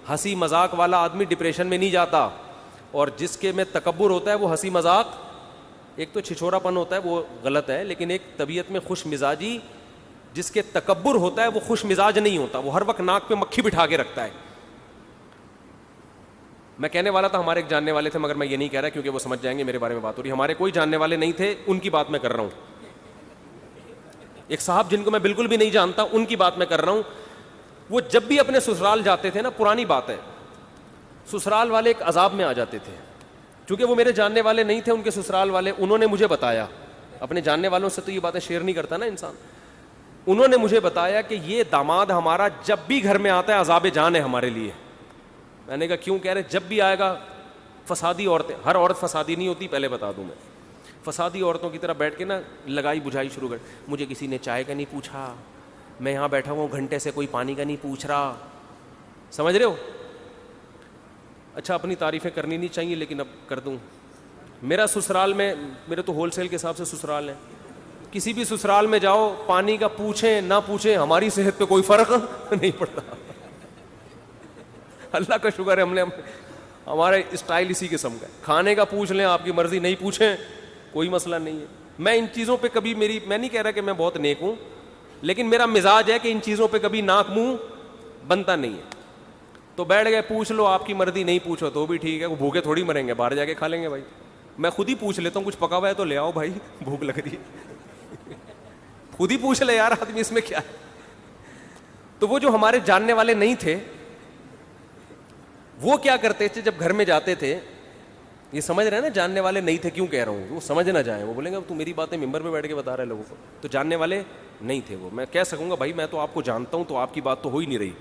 ہنسی مذاق والا آدمی ڈپریشن میں نہیں جاتا, اور جس کے میں تکبر ہوتا ہے وہ ہنسی مذاق, ایک تو چھچورا پن ہوتا ہے وہ غلط ہے, لیکن ایک طبیعت میں خوش مزاجی, جس کے تکبر ہوتا ہے وہ خوش مزاج نہیں ہوتا, وہ ہر وقت ناک پہ مکھی بٹھا کے رکھتا ہے. میں کہنے والا تھا ہمارے ایک جاننے والے تھے, مگر میں یہ نہیں کہہ رہا کیونکہ وہ سمجھ جائیں گے میرے بارے میں بات ہو رہی ہے. ہمارے کوئی جاننے والے نہیں تھے, ان کی بات میں کر رہا ہوں. ایک صاحب جن کو میں بالکل بھی نہیں جانتا, ان کی بات میں کر رہا ہوں. وہ جب بھی اپنے سسرال جاتے تھے نا, پرانی بات ہے, سسرال والے ایک عذاب میں آ جاتے تھے. چونکہ وہ میرے جاننے والے نہیں تھے, ان کے سسرال والے, انہوں نے مجھے بتایا, اپنے جاننے والوں سے تو یہ باتیں شیئر نہیں کرتا نا انسان, انہوں نے مجھے بتایا کہ یہ داماد ہمارا جب بھی گھر میں آتا ہے عذاب جان ہے ہمارے لیے. میں نے کہا کیوں؟ کہہ رہے جب بھی آئے گا فسادی عورتیں, ہر عورت فسادی نہیں ہوتی پہلے بتا دوں میں, فسادی عورتوں کی طرح بیٹھ کے نا لگائی بجھائی شروع کر, مجھے کسی نے چائے کا نہیں پوچھا, میں یہاں بیٹھا ہوں گھنٹے سے کوئی پانی کا نہیں پوچھ رہا. سمجھ رہے ہو؟ اچھا اپنی تعریفیں کرنی نہیں چاہیے لیکن اب کر دوں. میرا سسرال میں, میرے تو ہول سیل کے حساب سے سسرال ہے, کسی بھی سسرال میں جاؤ پانی کا پوچھیں نہ پوچھیں ہماری صحت پہ کوئی فرق نہیں پڑتا. اللہ کا شکر ہے ہمارے اسٹائل اسی قسم کا ہے. کھانے کا پوچھ لیں, آپ کی مرضی, نہیں پوچھیں کوئی مسئلہ نہیں ہے. میں ان چیزوں پہ کبھی میں نہیں کہہ رہا کہ میں بہت نیک ہوں, لیکن میرا مزاج ہے کہ ان چیزوں پہ کبھی ناک منہ بنتا نہیں ہے. تو بیٹھ گئے, پوچھ لو آپ کی مرضی, نہیں پوچھو تو بھی ٹھیک ہے, وہ بھوکے تھوڑی مریں گے, باہر جا کے کھا لیں گے بھائی. میں خود ہی پوچھ لیتا ہوں, کچھ پکا ہوا ہے تو لے آؤ بھائی, بھوک لگ رہی ہے. خود ہی پوچھ لے یار آدمی, اس میں کیا ہے. تو وہ جو ہمارے جاننے والے نہیں تھے, وہ کیا کرتے تھے جب گھر میں جاتے تھے, یہ سمجھ رہے ہیں نا جاننے والے نہیں تھے کیوں کہہ رہا ہوں, وہ سمجھ نہ جائیں, وہ بولیں گے تو میری باتیں ممبر پہ بیٹھ کے بتا رہے لوگوں کو. تو جاننے والے نہیں تھے وہ, میں کہہ سکوں گا بھائی میں تو آپ کو جانتا ہوں, تو آپ کی بات تو ہو ہی نہیں رہی.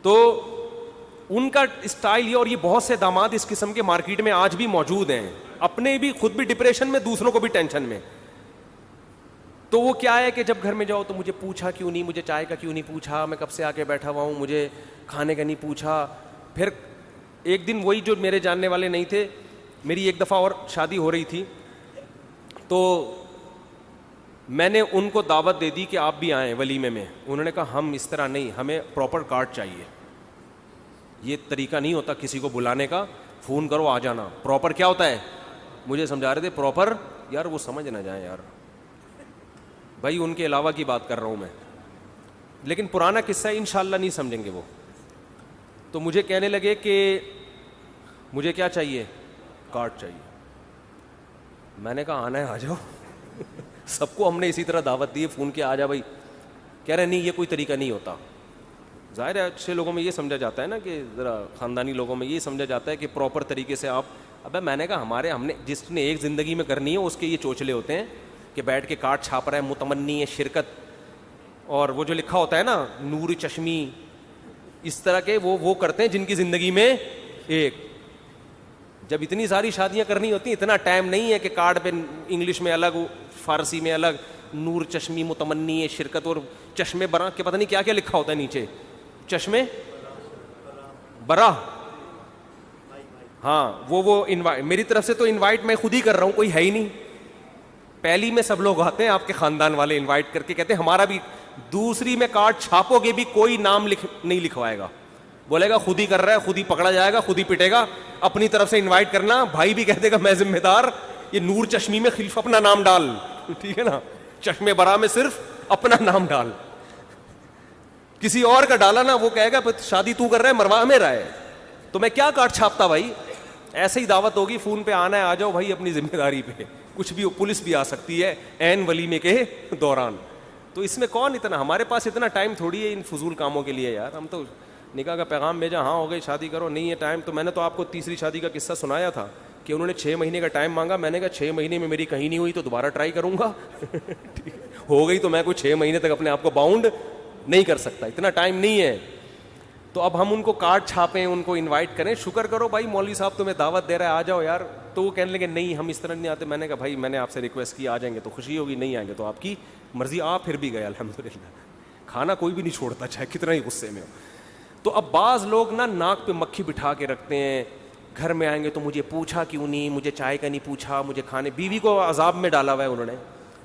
تو ان کا اسٹائل یہ, اور یہ بہت سے داماد اس قسم کے مارکیٹ میں آج بھی موجود ہیں, اپنے بھی خود بھی ڈپریشن میں, دوسروں کو بھی ٹینشن میں. تو وہ کیا ہے کہ جب گھر میں جاؤ تو مجھے پوچھا کیوں نہیں, مجھے چائے کا کیوں نہیں پوچھا, میں کب سے آ کے بیٹھا ہوا ہوں, مجھے کھانے کا نہیں پوچھا. پھر ایک دن وہی جو میرے جاننے والے نہیں تھے, میری ایک دفعہ اور شادی ہو رہی تھی, تو میں نے ان کو دعوت دے دی کہ آپ بھی آئیں ولیمے میں. انہوں نے کہا ہم اس طرح نہیں, ہمیں پراپر کارڈ چاہیے, یہ طریقہ نہیں ہوتا کسی کو بلانے کا, فون کرو آ جانا. پراپر کیا ہوتا ہے مجھے سمجھا رہے تھے, پراپر یار وہ سمجھ نہ جائیں یار بھائی, ان کے علاوہ کی بات کر رہا ہوں میں, لیکن پرانا قصہ ہے, انشاءاللہ نہیں سمجھیں گے وہ. تو مجھے کہنے لگے کہ مجھے کیا چاہیے, کارڈ چاہیے. میں نے کہا آنا ہے آ جاؤ. سب کو ہم نے اسی طرح دعوت دی, فون کیا آ جا بھائی. کہہ رہے نہیں یہ کوئی طریقہ نہیں ہوتا. ظاہر ہے اچھے لوگوں میں یہ سمجھا جاتا ہے نا, کہ ذرا خاندانی لوگوں میں یہ سمجھا جاتا ہے کہ پراپر طریقے سے آپ. ابے میں نے کہا ہم نے جس نے ایک زندگی میں کرنی ہے اس کے یہ چوچلے ہوتے ہیں کہ بیٹھ کے کارڈ چھاپ رہا ہے, متمنی ہے شرکت, اور وہ جو لکھا ہوتا ہے نا نور چشمی, اس طرح کے وہ کرتے ہیں جن کی زندگی میں ایک. جب اتنی ساری شادیاں کرنی ہوتی ہیں, اتنا ٹائم نہیں ہے کہ کارڈ پہ انگلش میں الگ, فارسی میں الگ, نور چشمی, متمنی ہے شرکت, اور چشمے برا کے پتہ نہیں کیا کیا لکھا ہوتا ہے نیچے, چشمے برا. ہاں وہ انوائٹ, میری طرف سے تو انوائٹ میں خود ہی کر رہا ہوں, کوئی ہے ہی نہیں. پہلی میں سب لوگ آتے ہیں آپ کے خاندان والے, انوائٹ کر کے کہتے ہیں ہمارا بھی. دوسری میں کارڈ چھاپو گے بھی کوئی نام نہیں لکھوائے گا, بولے گا خود ہی کر رہا ہے, خود ہی پکڑا جائے گا, خود ہی پٹے گا. اپنی طرف سے انوائٹ کرنا, بھائی بھی کہہ دے گا میں ذمہ دار, یہ نور چشمی میں خلف اپنا نام ڈال, ٹھیک ہے نا, چشمے برا میں صرف اپنا نام ڈال. کسی اور کا ڈالا نا, وہ کہے گا شادی تو کر رہا ہے, مروا میرا ہے, تو میں کیا کارڈ چھاپتا بھائی. ایسے ہی دعوت ہوگی, فون پہ آنا ہے آ جاؤ بھائی, اپنی ذمہ داری پہ. کچھ بھی پولیس بھی آ سکتی ہے عین ولیمے کے دوران. تو اس میں کون اتنا, ہمارے پاس اتنا ٹائم تھوڑی ہے ان فضول کاموں کے لیے یار. ہم تو نکاح کا پیغام بھیجا, ہاں ہو گئی شادی کرو, نہیں ہے ٹائم. تو میں نے تو آپ کو تیسری شادی کا قصہ سنایا تھا کہ انہوں نے 6 مہینے کا ٹائم مانگا. میں نے کہا 6 مہینے میں میری کہیں نہیں ہوئی تو دوبارہ ٹرائی کروں گا. ہو گئی تو میں کوئی 6 مہینے تک اپنے آپ کو باؤنڈ نہیں کر سکتا, اتنا ٹائم نہیں ہے. تو اب ہم ان کو کارڈ چھاپیں, ان کو انوائٹ کریں, شکر کرو بھائی مولوی صاحب تمہیں دعوت دے رہا ہے آ جاؤ یار. تو وہ کہنے لگے نہیں ہم اس طرح نہیں آتے. میں نے کہا بھائی میں نے آپ سے ریکویسٹ کی, آ جائیں گے تو خوشی ہوگی, نہیں آئیں گے تو آپ کی مرضی. آپ پھر بھی گئے الحمدللہ. کھانا کوئی بھی نہیں چھوڑتا چاہے کتنا ہی غصے میں ہو. تو اب بعض لوگ نا ناک پہ مکھی بٹھا کے رکھتے ہیں, گھر میں آئیں گے تو مجھے پوچھا کیوں نہیں, مجھے چائے کا نہیں پوچھا, مجھے کھانے. بیوی کو عذاب میں ڈالا ہوا ہے انہوں نے.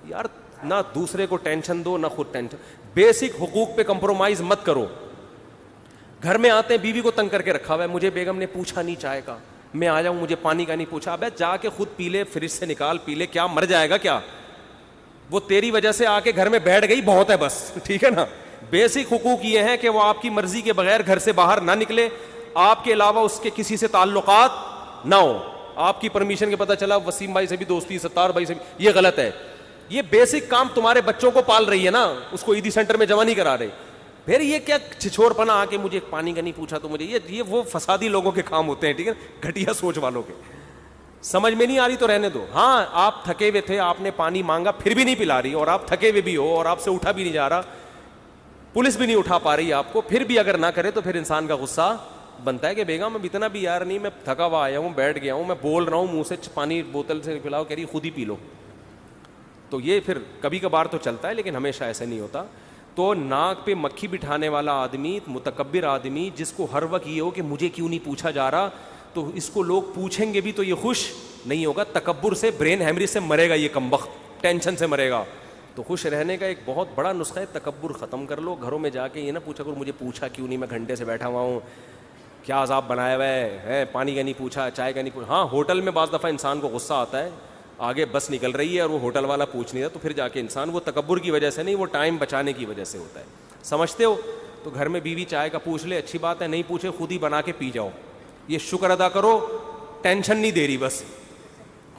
یار نہ دوسرے کو ٹینشن دو نہ خود ٹینشن. بیسک حقوق پہ کمپرومائز مت کرو. گھر میں آتے ہیں بیوی کو تنگ کر کے رکھا ہوا ہے, مجھے بیگم نے پوچھا نہیں چائے کا, میں آ جاؤں مجھے پانی کا نہیں پوچھا. ابے جا کے خود پی لے, فریج سے نکال پی لے, کیا مر جائے گا کیا؟ وہ تیری وجہ سے آ کے گھر میں بیٹھ گئی, بہت ہے بس, ٹھیک ہے نا. بیسک حقوق یہ ہیں کہ وہ آپ کی مرضی کے بغیر گھر سے باہر نہ نکلے, آپ کے علاوہ اس کے کسی سے تعلقات نہ ہو. آپ کی پرمیشن کے پتہ چلا وسیم بھائی سے بھی دوستی, ستار بھائی سے بھی, یہ غلط ہے. یہ بیسک کام تمہارے بچوں کو پال رہی ہے نا, اس کو عیدی سینٹر میں جمع نہیں کرا رہے. پھر یہ کیا چھچور پنا آ کے مجھے پانی کا نہیں پوچھا تو مجھے, یہ وہ فسادی لوگوں کے کام ہوتے ہیں, ٹھیک ہے, گھٹیا سوچ والوں کے. سمجھ میں نہیں آ رہی تو رہنے دو. ہاں آپ تھکے ہوئے تھے, آپ نے پانی مانگا پھر بھی نہیں پلا رہی, اور آپ تھکے ہوئے بھی ہو اور آپ سے اٹھا بھی نہیں جا رہا, پولیس بھی نہیں اٹھا پا رہی آپ کو, پھر بھی اگر نہ کرے تو پھر انسان کا غصہ بنتا ہے کہ بیگم میں اتنا بھی یار نہیں, میں تھکا ہوا آیا ہوں, بیٹھ گیا ہوں, میں بول رہا ہوں منہ سے پانی بوتل سے پلاؤ, کہہ رہی خود ہی پی لو. تو یہ پھر کبھی کبھار تو چلتا ہے لیکن ہمیشہ ایسا نہیں ہوتا. تو ناک پہ مکھی بٹھانے والا آدمی, متکبر آدمی, جس کو ہر وقت یہ ہو کہ مجھے کیوں نہیں پوچھا جا رہا, تو اس کو لوگ پوچھیں گے بھی تو یہ خوش نہیں ہوگا. تکبر سے, برین ہیمریج سے مرے گا یہ کمبخت, ٹینشن سے مرے گا. تو خوش رہنے کا ایک بہت بڑا نسخہ ہے, تکبر ختم کر لو. گھروں میں جا کے یہ نہ پوچھا کرو مجھے پوچھا کیوں نہیں, میں گھنٹے سے بیٹھا ہوا ہوں, کیا عذاب بنایا ہوا ہے, پانی کا نہیں پوچھا, چائے کا نہیں پوچھا. ہاں ہوٹل میں بعض دفعہ انسان کو غصہ آتا ہے, آگے بس نکل رہی ہے اور وہ ہوٹل والا پوچھ نہیں رہا, تو پھر جا کے انسان, وہ تکبر کی وجہ سے نہیں, وہ ٹائم بچانے کی وجہ سے ہوتا ہے. سمجھتے ہو؟ تو گھر میں بیوی چائے کا پوچھ لے, اچھی بات ہے, نہیں پوچھے خود ہی بنا کے پی جاؤ, یہ شکر ادا کرو, ٹینشن نہیں دے رہی, بس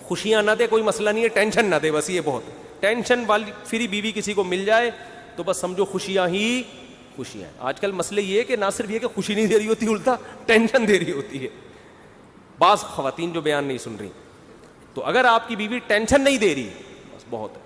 خوشیاں نہ دے, کوئی مسئلہ نہیں ہے, ٹینشن نہ دے, بس یہ بہت. ٹینشن والی فری بیوی کسی کو مل جائے تو بس سمجھو خوشیاں ہی خوشیاں ہیں. آج کل مسئلے یہ کہ نہ صرف یہ کہ خوشی نہیں دے رہی ہوتی, الٹا ٹینشن دے رہی ہوتی ہے. بعض خواتین جو بیان نہیں سن رہی, تو اگر آپ کی بیوی ٹینشن نہیں دے رہی, بس بہت ہے.